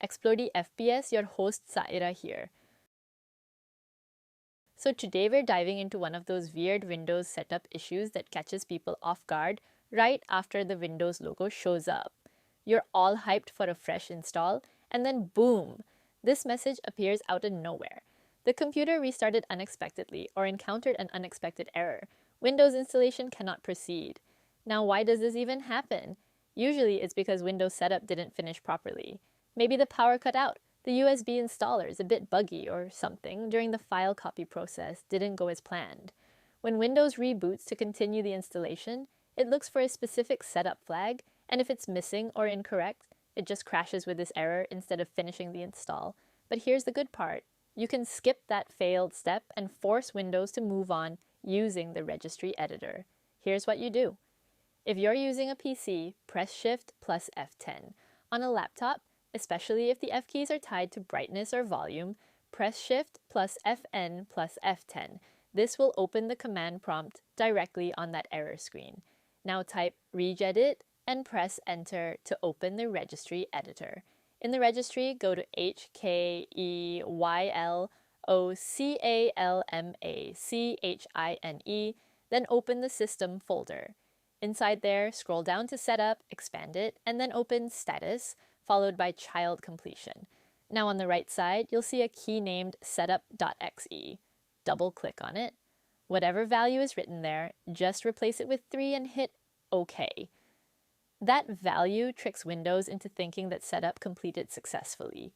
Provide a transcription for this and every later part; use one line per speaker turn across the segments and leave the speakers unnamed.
Xplody FPS, your host Sائرہ here. So today we're diving into one of those weird Windows setup issues that catches people off guard right after the Windows logo shows up. You're all hyped for a fresh install, and then boom! This message appears out of nowhere. The computer restarted unexpectedly or encountered an unexpected error. Windows installation cannot proceed. Now, why does this even happen? Usually it's because Windows setup didn't finish properly. Maybe the power cut out, the USB installer is a bit buggy or something during the file copy process didn't go as planned. When Windows reboots to continue the installation, it looks for a specific setup flag, and if it's missing or incorrect, it just crashes with this error instead of finishing the install. But here's the good part. You can skip that failed step and force Windows to move on using the registry editor. Here's what you do. If you're using a PC, press Shift plus F10. On a laptop, especially if the F keys are tied to brightness or volume, press Shift plus Fn plus F10. This will open the command prompt directly on that error screen. Now type regedit and press Enter to open the registry editor. In the registry, go to HKEYLOCALMACHINE, then open the System folder. Inside there, scroll down to Setup, expand it, and then open Status, followed by Child Completion. Now on the right side, you'll see a key named setup.exe. Double-click on it. Whatever value is written there, just replace it with 3 and hit OK. That value tricks Windows into thinking that setup completed successfully.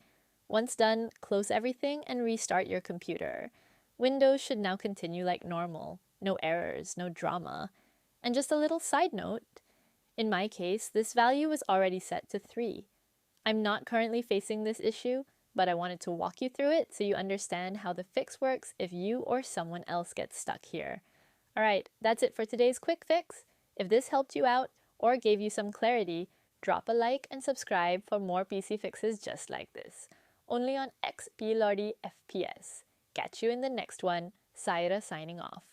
Once done, close everything and restart your computer. Windows should now continue like normal. No errors, no drama. And just a little side note, in my case, this value was already set to 3. I'm not currently facing this issue, but I wanted to walk you through it so you understand how the fix works if you or someone else gets stuck here. Alright, that's it for today's quick fix. If this helped you out or gave you some clarity, drop a like and subscribe for more PC fixes just like this. Only on Xplody FPS. Catch you in the next one. Sائرہ signing off.